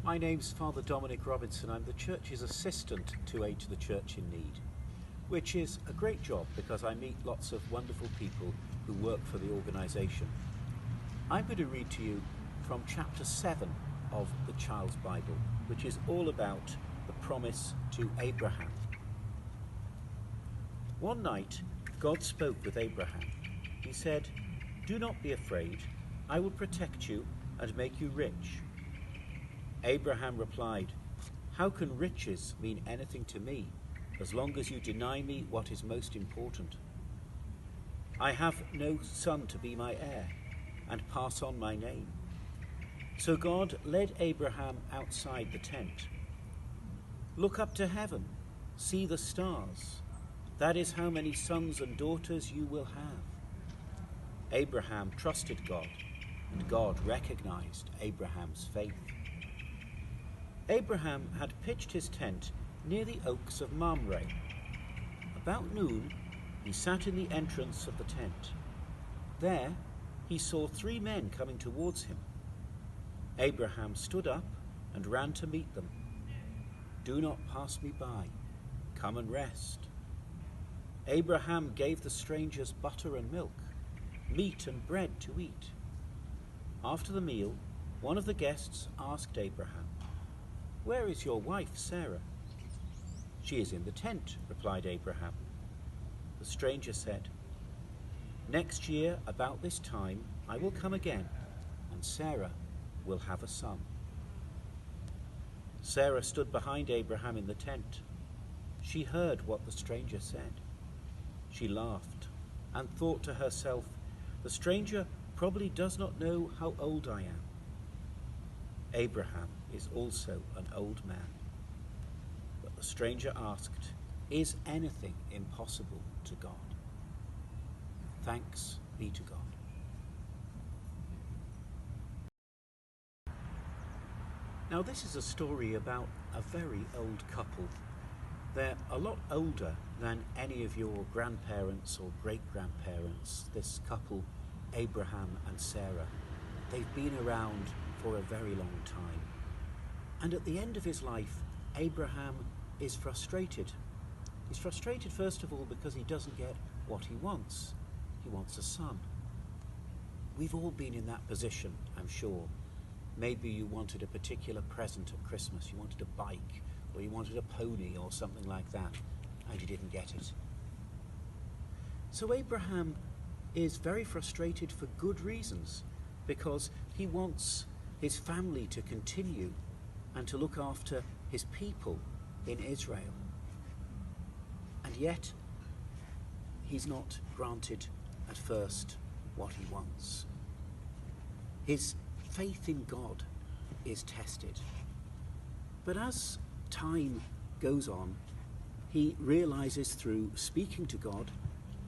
My name's Father Dominic Robinson. I'm the church's assistant to Aid to the Church in Need, which is a great job because I meet lots of wonderful people who work for the organisation. I'm going to read to you from chapter 7 of the Child's Bible, which is all about the promise to Abraham. One night, God spoke with Abraham. He said, "Do not be afraid. I will protect you and make you rich." Abraham replied, "How can riches mean anything to me as long as you deny me what is most important? I have no son to be my heir and pass on my name." So God led Abraham outside the tent. "Look up to heaven, see the stars. That is how many sons and daughters you will have." Abraham trusted God, and God recognized Abraham's faith. Abraham had pitched his tent near the oaks of Mamre. About noon, he sat in the entrance of the tent. There, he saw 3 men coming towards him. Abraham stood up and ran to meet them. "Do not pass me by. Come and rest." Abraham gave the strangers butter and milk, meat and bread to eat. After the meal, one of the guests asked Abraham, "Where is your wife, Sarah?" "She is in the tent," replied Abraham. The stranger said, "Next year, about this time, I will come again, and Sarah will have a son." Sarah stood behind Abraham in the tent. She heard what the stranger said. She laughed and thought to herself, "The stranger probably does not know how old I am." Abraham is also an old man. But the stranger asked, "Is anything impossible to God?" Thanks be to God. Now this is a story about a very old couple. They're a lot older than any of your grandparents or great-grandparents, this couple, Abraham and Sarah. They've been around for a very long time. And at the end of his life, Abraham is frustrated. He's frustrated, first of all, because he doesn't get what he wants. He wants a son. We've all been in that position, I'm sure. Maybe you wanted a particular present at Christmas. You wanted a bike, or you wanted a pony, or something like that, and you didn't get it. So Abraham is very frustrated for good reasons, because he wants his family to continue and to look after his people in Israel. And yet, he's not granted at first what he wants. His faith in God is tested. But as time goes on, he realizes through speaking to God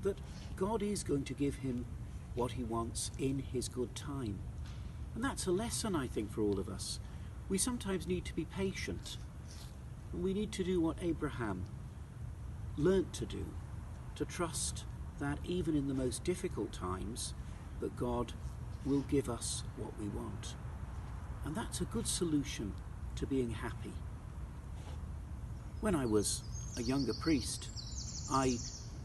that God is going to give him what he wants in his good time. And that's a lesson, I think, for all of us. We sometimes need to be patient. We need to do what Abraham learnt to do, to trust that even in the most difficult times, that God will give us what we want. And that's a good solution to being happy. When I was a younger priest, I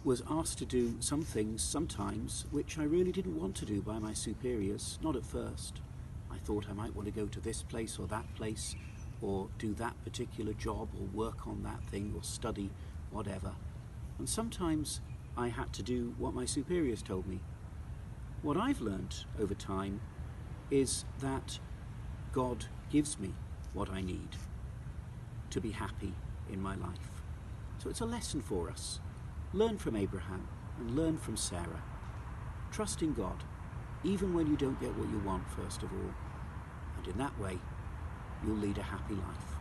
was asked to do some things sometimes which I really didn't want to do by my superiors, not at first. I thought I might want to go to this place or that place, or do that particular job, or work on that thing, or study, whatever. And sometimes I had to do what my superiors told me. What I've learnt over time is that God gives me what I need to be happy in my life. So it's a lesson for us. Learn from Abraham and learn from Sarah. Trust in God, even when you don't get what you want, first of all. And in that way, you'll lead a happy life.